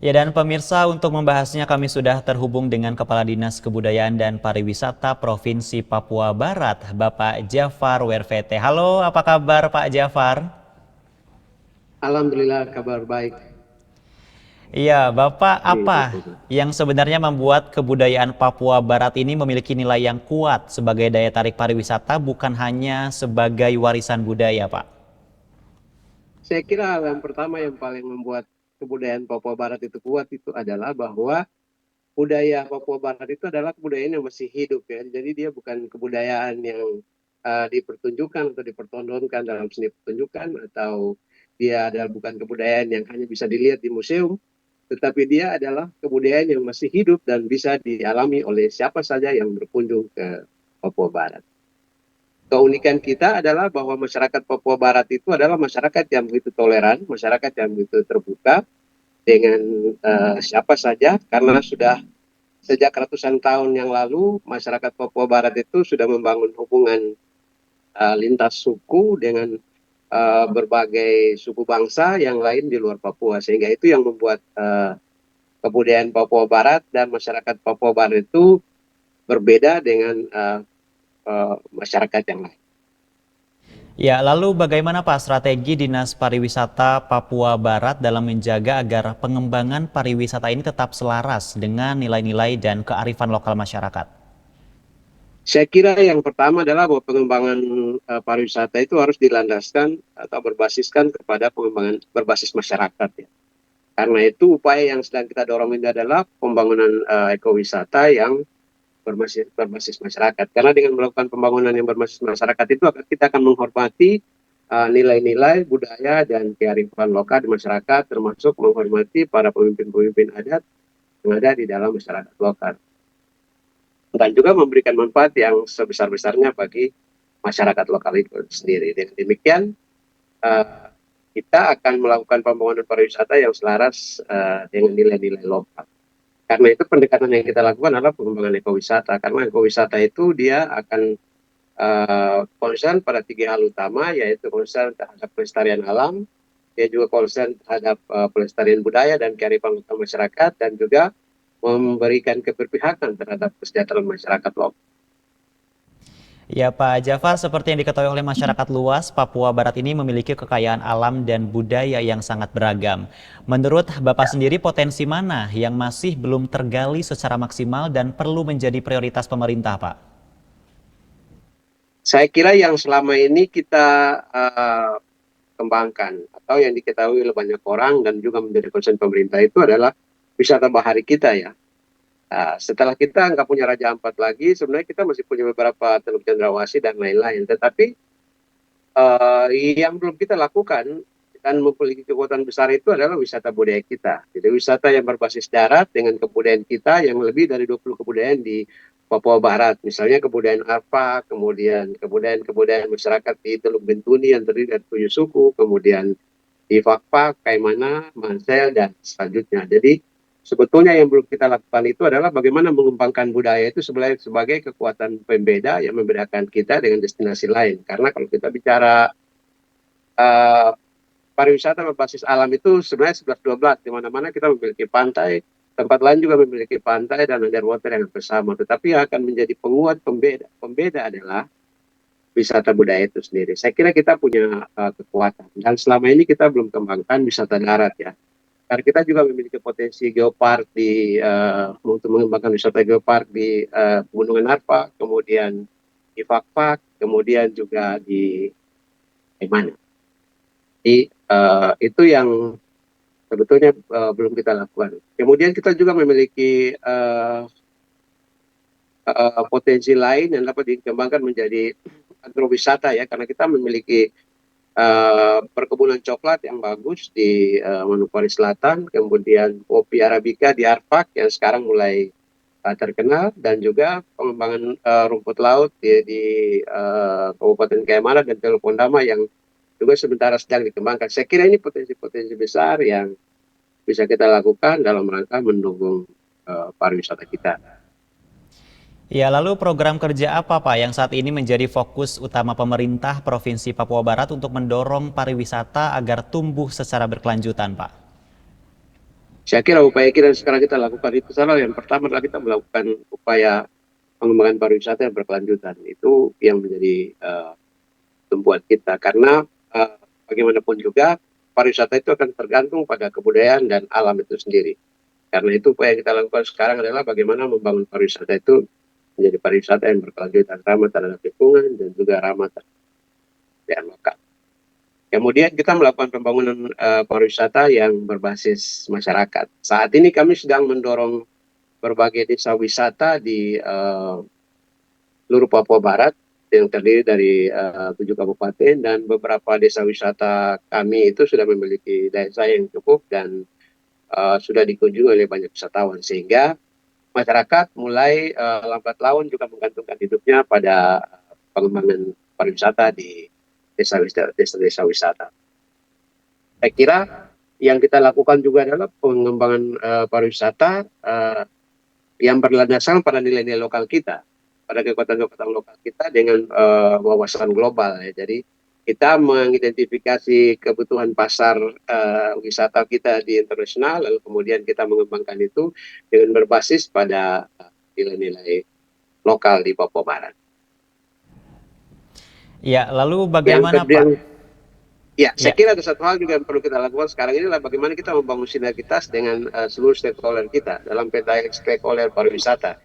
Ya dan pemirsa, untuk membahasnya kami sudah terhubung dengan Kepala Dinas Kebudayaan dan Pariwisata Provinsi Papua Barat, Bapak Jafar Wervete. Halo, apa kabar Pak Jafar? Alhamdulillah kabar baik Iya, Bapak di apa Papua. yang sebenarnya membuat kebudayaan Papua Barat ini memiliki nilai yang kuat sebagai daya tarik pariwisata bukan hanya sebagai warisan budaya, Pak? Saya kira hal yang pertama yang paling membuat kebudayaan Papua Barat itu kuat itu adalah bahwa budaya Papua Barat itu adalah kebudayaan yang masih hidup ya. Jadi dia bukan kebudayaan yang dipertunjukkan atau dipertontonkan dalam seni pertunjukan atau dia adalah bukan kebudayaan yang hanya bisa dilihat di museum, tetapi dia adalah kebudayaan yang masih hidup dan bisa dialami oleh siapa saja yang berkunjung ke Papua Barat. Keunikan kita adalah bahwa masyarakat Papua Barat itu adalah masyarakat yang begitu toleran, masyarakat yang begitu terbuka dengan siapa saja, karena sudah sejak ratusan tahun yang lalu masyarakat Papua Barat itu sudah membangun hubungan lintas suku dengan berbagai suku bangsa yang lain di luar Papua, sehingga itu yang membuat kebudayaan Papua Barat dan masyarakat Papua Barat itu berbeda dengan masyarakat yang lain. Ya, lalu bagaimana Pak strategi Dinas Pariwisata Papua Barat dalam menjaga agar pengembangan pariwisata ini tetap selaras dengan nilai-nilai dan kearifan lokal masyarakat? Saya kira yang pertama adalah bahwa pengembangan pariwisata itu harus dilandaskan atau berbasiskan kepada pengembangan berbasis masyarakat ya. Karena itu upaya yang sedang kita dorong ini adalah pembangunan ekowisata yang berbasis masyarakat. Karena dengan melakukan pembangunan yang berbasis masyarakat itu kita akan menghormati nilai-nilai budaya dan kearifan lokal di masyarakat, termasuk menghormati para pemimpin-pemimpin adat yang ada di dalam masyarakat lokal. Dan juga memberikan manfaat yang sebesar-besarnya bagi masyarakat lokal itu sendiri. Dengan demikian, uh, kita akan melakukan pembangunan pariwisata yang selaras dengan nilai-nilai lokal. Karena itu pendekatan yang kita lakukan adalah pengembangan ekowisata. Karena ekowisata itu dia akan concern pada tiga hal utama, yaitu concern terhadap pelestarian alam, dia juga concern terhadap pelestarian budaya dan kearifan lokal masyarakat, dan juga memberikan keberpihakan terhadap kesejahteraan masyarakat lokal. Ya Pak Jafar, seperti yang diketahui oleh masyarakat luas, Papua Barat ini memiliki kekayaan alam dan budaya yang sangat beragam. Menurut Bapak sendiri, potensi mana yang masih belum tergali secara maksimal dan perlu menjadi prioritas pemerintah, Pak? Saya kira yang selama ini kita kembangkan atau yang diketahui oleh banyak orang dan juga menjadi concern pemerintah itu adalah wisata bahari kita ya. Setelah kita nggak punya Raja Ampat lagi, sebenarnya kita masih punya beberapa Teluk Cendrawasih dan lain-lain. Tetapi yang belum kita lakukan dan memiliki kekuatan besar itu adalah wisata budaya kita. Jadi wisata yang berbasis darat dengan kebudayaan kita yang lebih dari 20 kebudayaan di Papua Barat. Misalnya kebudayaan Arpa, kemudian kebudayaan masyarakat di Teluk Bintuni yang terdiri dari 7 suku, kemudian di Fakfak, Kaimana, Mansel, dan selanjutnya. Jadi sebetulnya yang belum kita lakukan itu adalah bagaimana mengembangkan budaya itu sebagai kekuatan pembeda yang membedakan kita dengan destinasi lain. Karena kalau kita bicara uh, pariwisata berbasis alam itu sebenarnya 11-12, di mana-mana kita memiliki pantai, tempat lain juga memiliki pantai dan underwater yang bersama. Tetapi yang akan menjadi penguat pembeda adalah wisata budaya itu sendiri. Saya kira kita punya kekuatan. Dan selama ini kita belum kembangkan wisata darat ya. Karena kita juga memiliki potensi geopark untuk mengembangkan wisata geopark di Gunungan Arpa, kemudian di Fakfak, kemudian juga di mana. Jadi itu yang sebetulnya belum kita lakukan. Kemudian kita juga memiliki potensi lain yang dapat dikembangkan menjadi agrowisata ya, karena kita memiliki perkebunan coklat yang bagus di Manokwari Selatan, kemudian kopi Arabica di Arfak yang sekarang mulai terkenal, dan juga pengembangan rumput laut di Kabupaten Kaimana dan Teluk Pondama yang juga sementara sedang dikembangkan. Saya kira ini potensi-potensi besar yang bisa kita lakukan dalam rangka mendukung pariwisata kita. Ya, lalu program kerja apa Pak yang saat ini menjadi fokus utama pemerintah Provinsi Papua Barat untuk mendorong pariwisata agar tumbuh secara berkelanjutan, Pak? Saya kira upaya kita sekarang kita lakukan itu salah. Yang pertama adalah kita melakukan upaya pengembangan pariwisata yang berkelanjutan. Itu yang menjadi tumpuan kita. Karena uh, bagaimanapun juga pariwisata itu akan tergantung pada kebudayaan dan alam itu sendiri. Karena itu upaya yang kita lakukan sekarang adalah bagaimana membangun pariwisata itu menjadi pariwisata yang berkelanjutan, ramah terhadap lingkungan dan juga ramah terhadap lokal. Kemudian kita melakukan pembangunan pariwisata yang berbasis masyarakat. Saat ini kami sedang mendorong berbagai desa wisata di seluruh Papua Barat yang terdiri dari 7 kabupaten, dan beberapa desa wisata kami itu sudah memiliki daya saing yang cukup dan sudah dikunjungi oleh banyak wisatawan, sehingga masyarakat mulai lambat laun juga menggantungkan hidupnya pada pengembangan pariwisata di desa-desa wisata. Saya kira yang kita lakukan juga adalah pengembangan pariwisata yang berlandaskan pada nilai-nilai lokal kita, pada kekuatan-kekuatan lokal kita dengan wawasan global ya. Jadi kita mengidentifikasi kebutuhan pasar wisata kita di internasional, lalu kemudian kita mengembangkan itu dengan berbasis pada nilai-nilai lokal di Papua Barat. Ya, lalu Yang bagaimana kedua, Pak? ya, saya Ya, kira ada satu hal juga yang perlu kita lakukan sekarang ini adalah bagaimana kita membangun sinergitas dengan seluruh stakeholder kita dalam peta stakeholder pariwisata.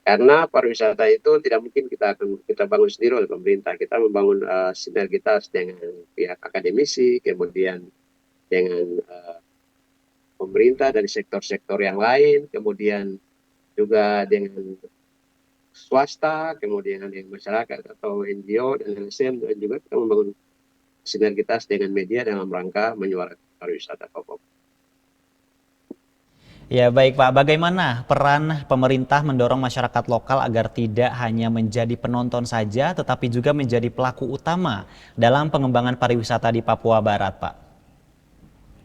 Karena pariwisata itu tidak mungkin kita bangun sendiri oleh pemerintah. Kita membangun sinergitas dengan pihak akademisi, kemudian dengan pemerintah dari sektor-sektor yang lain, kemudian juga dengan swasta, kemudian dengan masyarakat atau NGO dan LSM, dan juga kita membangun sinergitas dengan media dalam rangka menyuarakan pariwisata Papua. ya baik Pak. Bagaimana peran pemerintah mendorong masyarakat lokal agar tidak hanya menjadi penonton saja, tetapi juga menjadi pelaku utama dalam pengembangan pariwisata di Papua Barat, Pak?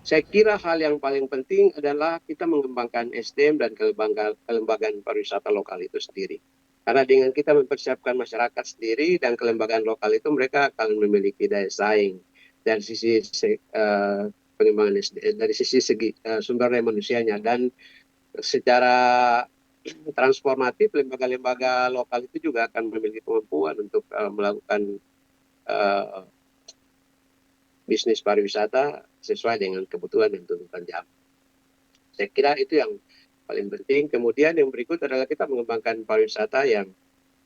Saya kira hal yang paling penting adalah kita mengembangkan SDM dan kelembagaan pariwisata lokal itu sendiri. Karena dengan kita mempersiapkan masyarakat sendiri dan kelembagaan lokal itu, mereka akan memiliki daya saing dari sisi pengembangan SDM, dari sisi segi sumber daya manusianya, dan secara transformatif lembaga-lembaga lokal itu juga akan memiliki kemampuan untuk melakukan uh, bisnis pariwisata sesuai dengan kebutuhan dan tuntutan zaman. Saya kira itu yang paling penting. Kemudian yang berikut adalah kita mengembangkan pariwisata yang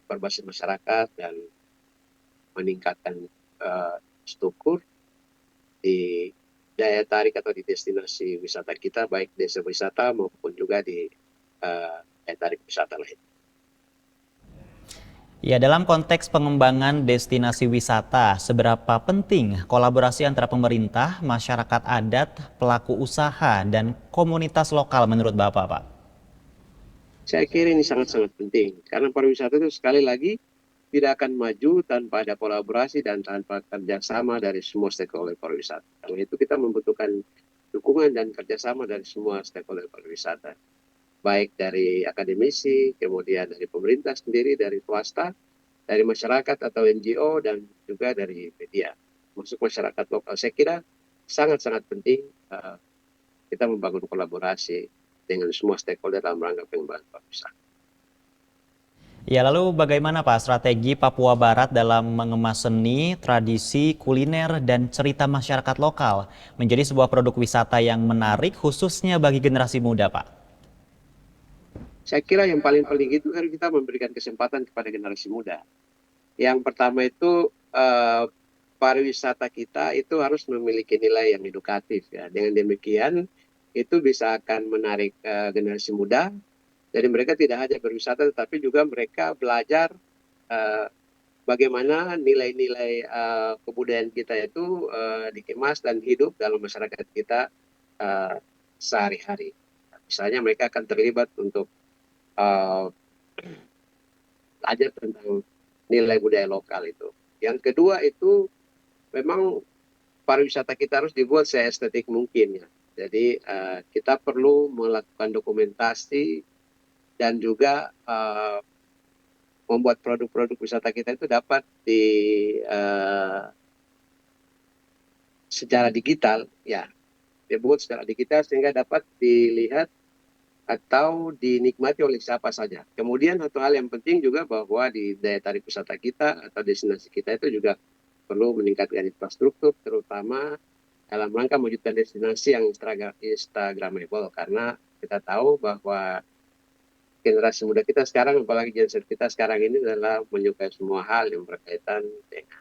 berbasis masyarakat dan meningkatkan struktur di daya tarik atau di destinasi wisata kita, baik desa wisata maupun juga di daya tarik wisata lain. Ya, dalam konteks pengembangan destinasi wisata, seberapa penting kolaborasi antara pemerintah, masyarakat adat, pelaku usaha, dan komunitas lokal menurut Bapak, Pak? Saya kira ini sangat-sangat penting karena pariwisata itu sekali lagi tidak akan maju tanpa ada kolaborasi dan tanpa kerjasama dari semua stakeholder pariwisata. Karena itu kita membutuhkan dukungan dan kerjasama dari semua stakeholder pariwisata, baik dari akademisi, kemudian dari pemerintah sendiri, dari swasta, dari masyarakat atau NGO, dan juga dari media, masuk masyarakat lokal. Saya kira sangat-sangat penting kita membangun kolaborasi dengan semua stakeholder dalam rangka pengembangan pariwisata. Ya, lalu bagaimana Pak strategi Papua Barat dalam mengemas seni, tradisi, kuliner, dan cerita masyarakat lokal menjadi sebuah produk wisata yang menarik khususnya bagi generasi muda, Pak? Saya kira yang paling penting itu harus kita memberikan kesempatan kepada generasi muda. Yang pertama itu pariwisata kita itu harus memiliki nilai yang edukatif ya. Dengan demikian itu bisa akan menarik generasi muda. Jadi mereka tidak hanya berwisata tetapi juga mereka belajar uh, bagaimana nilai-nilai kebudayaan kita itu dikemas dan hidup dalam masyarakat kita uh, sehari-hari. Misalnya mereka akan terlibat untuk uh, belajar tentang nilai budaya lokal itu. Yang kedua itu memang pariwisata kita harus dibuat seestetik mungkin ya. Jadi kita perlu melakukan dokumentasi dan juga membuat produk-produk wisata kita itu dapat di secara digital ya debut secara digital sehingga dapat dilihat atau dinikmati oleh siapa saja. Kemudian satu hal yang penting juga bahwa di daya tarik wisata kita atau destinasi kita itu juga perlu meningkatkan infrastruktur, terutama dalam rangka mewujudkan destinasi yang Instagramable, karena kita tahu bahwa generasi muda kita sekarang, apalagi Gen Z kita sekarang ini adalah menyukai semua hal yang berkaitan dengan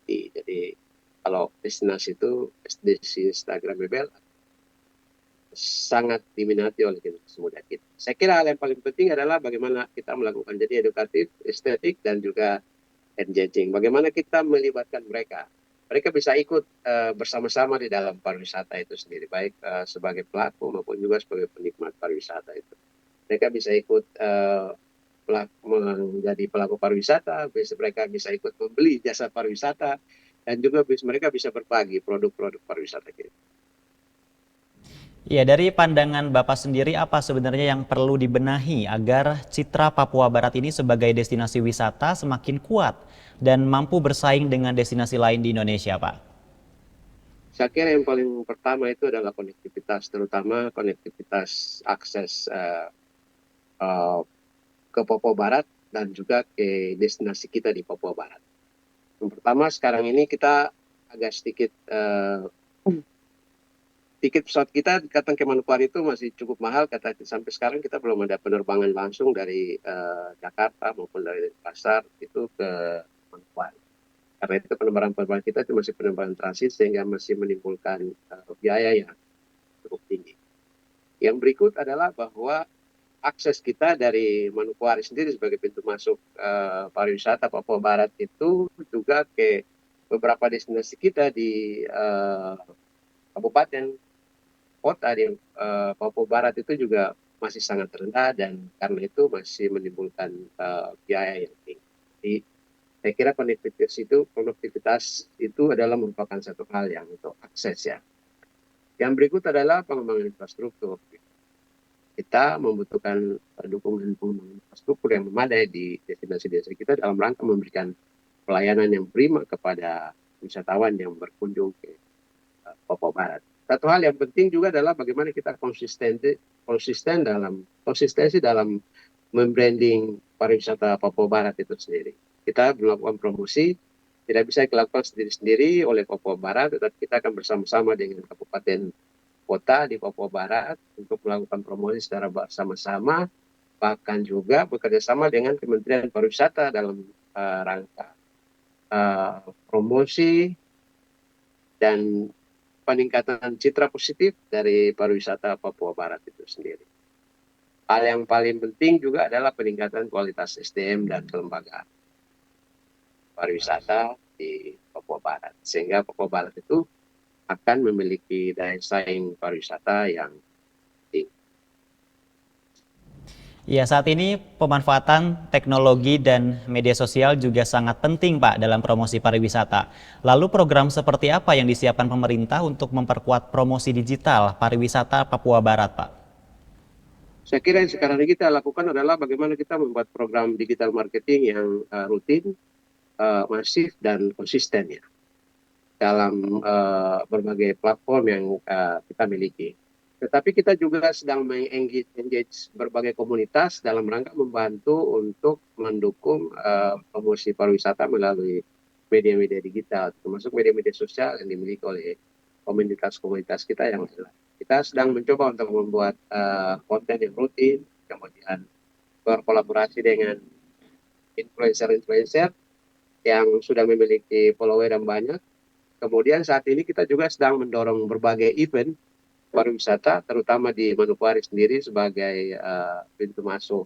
jadi kalau destinasi itu destinasi Instagramable sangat diminati oleh generasi muda kita. Saya kira hal yang paling penting adalah bagaimana kita melakukan jadi edukatif, estetik, dan juga engaging. Bagaimana kita melibatkan mereka. Mereka bisa ikut bersama-sama di dalam pariwisata itu sendiri, baik sebagai pelaku maupun juga sebagai penikmat pariwisata itu. Mereka bisa ikut menjadi pelaku pariwisata, mereka bisa ikut membeli jasa pariwisata, dan juga mereka bisa berbagi produk-produk pariwisata kita. Ya, dari pandangan Bapak sendiri apa sebenarnya yang perlu dibenahi agar citra Papua Barat ini sebagai destinasi wisata semakin kuat dan mampu bersaing dengan destinasi lain di Indonesia, Pak? Saya kira yang paling pertama itu adalah konektivitas, terutama konektivitas akses uh, ke Papua Barat dan juga ke destinasi kita di Papua Barat. Yang pertama, sekarang ini kita agak sedikit tiket pesawat kita datang ke Manokwari itu masih cukup mahal, kata sampai sekarang kita belum ada penerbangan langsung dari Jakarta maupun dari Pasar itu ke Manokwari. Karena itu penerbangan kita itu masih penerbangan transit sehingga masih menimbulkan biaya yang cukup tinggi. Yang berikut adalah bahwa akses kita dari Manokwari sendiri sebagai pintu masuk pariwisata Papua Barat itu juga ke beberapa destinasi kita di kabupaten kota di Papua Barat itu juga masih sangat rendah dan karena itu masih menimbulkan biaya yang tinggi. Jadi saya kira konektivitas itu adalah merupakan satu hal yang untuk akses ya. Yang berikut adalah pengembangan infrastruktur. Kita membutuhkan dukungan pengembangan infrastruktur yang memadai di destinasi-destinasi kita dalam rangka memberikan pelayanan yang prima kepada wisatawan yang berkunjung ke Papua Barat. Satu hal yang penting juga adalah bagaimana kita konsistensi dalam membranding pariwisata Papua Barat itu sendiri. Kita melakukan promosi tidak bisa dilakukan sendiri-sendiri oleh Papua Barat, tetapi kita akan bersama-sama dengan kabupaten kota di Papua Barat untuk melakukan promosi secara bersama-sama, bahkan juga bekerjasama dengan Kementerian Pariwisata dalam rangka promosi dan peningkatan citra positif dari pariwisata Papua Barat itu sendiri. Hal yang paling penting juga adalah peningkatan kualitas SDM dan kelembagaan pariwisata di Papua Barat. Sehingga Papua Barat itu akan memiliki daya saing pariwisata yang tinggi. Ya, saat ini pemanfaatan teknologi dan media sosial juga sangat penting, Pak, dalam promosi pariwisata. Lalu program seperti apa yang disiapkan pemerintah untuk memperkuat promosi digital pariwisata Papua Barat, Pak? Saya kira yang sekarang ini kita lakukan adalah bagaimana kita membuat program digital marketing yang rutin, masif, dan konsisten ya dalam berbagai platform yang kita miliki. Tetapi kita juga sedang mengengage berbagai komunitas dalam rangka membantu untuk mendukung promosi pariwisata melalui media-media digital, termasuk media-media sosial yang dimiliki oleh komunitas-komunitas kita yang lain. Kita sedang mencoba untuk membuat konten yang rutin, kemudian berkolaborasi dengan influencer-influencer yang sudah memiliki follower yang banyak. Kemudian saat ini kita juga sedang mendorong berbagai event pariwisata, terutama di Manokwari sendiri sebagai pintu masuk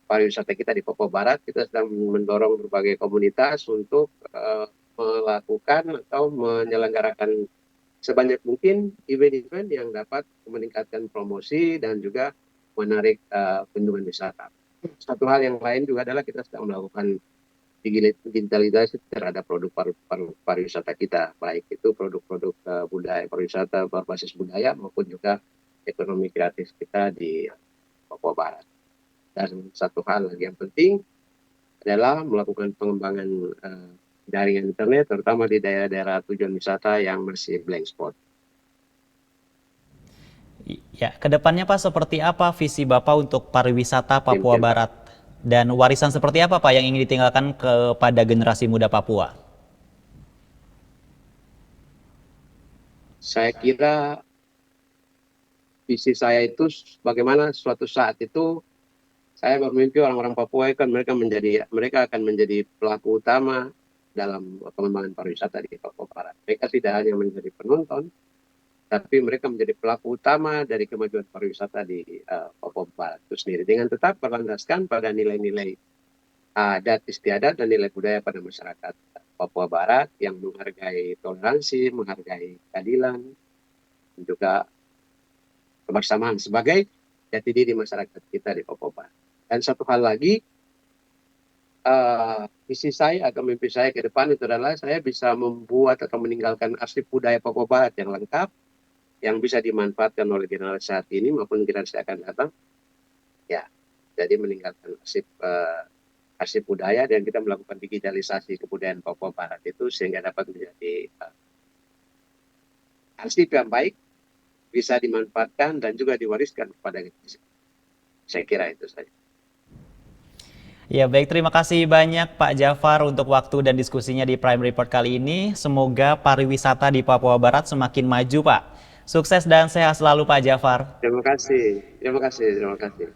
pariwisata kita di Papua Barat. Kita sedang mendorong berbagai komunitas untuk melakukan atau menyelenggarakan sebanyak mungkin event-event yang dapat meningkatkan promosi dan juga menarik kunjungan wisata. Satu hal yang lain juga adalah kita sedang melakukan digitalisasi terhadap produk pariwisata kita, baik itu produk-produk budaya pariwisata berbasis budaya maupun juga ekonomi kreatif kita di Papua Barat. Dan satu hal lagi yang penting adalah melakukan pengembangan jaringan internet, terutama di daerah-daerah tujuan wisata yang masih blank spot. Ya, kedepannya Pak seperti apa visi Bapak untuk pariwisata Papua Mungkin Barat? Dan warisan seperti apa Pak yang ingin ditinggalkan kepada generasi muda Papua? saya kira visi saya itu bagaimana suatu saat itu saya bermimpi orang-orang Papua kan mereka akan menjadi pelaku utama dalam pengembangan pariwisata di Papua Barat. Mereka tidak hanya menjadi penonton, tapi mereka menjadi pelaku utama dari kemajuan pariwisata di Papua Barat itu sendiri dengan tetap berlandaskan pada nilai-nilai adat istiadat dan nilai budaya pada masyarakat Papua Barat yang menghargai toleransi, menghargai keadilan, dan juga kebersamaan sebagai jati diri masyarakat kita di Papua Barat. Dan satu hal lagi, visi saya atau mimpi saya ke depan itu adalah saya bisa membuat atau meninggalkan arsip budaya Papua Barat yang lengkap, yang bisa dimanfaatkan oleh generasi saat ini maupun generasi akan datang. Ya, jadi meninggalkan arsip budaya dan kita melakukan digitalisasi kebudayaan Papua Barat itu sehingga dapat menjadi arsip yang baik, bisa dimanfaatkan dan juga diwariskan kepada generasi. Saya kira itu saja. Ya baik, terima kasih banyak Pak Jafar untuk waktu dan diskusinya di Prime Report kali ini. Semoga pariwisata di Papua Barat semakin maju Pak. Sukses dan sehat selalu Pak Jafar. Terima kasih, terima kasih, terima kasih.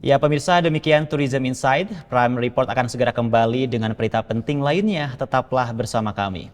Ya pemirsa, demikian Tourism Inside. Prime Report akan segera kembali dengan berita penting lainnya. Tetaplah bersama kami.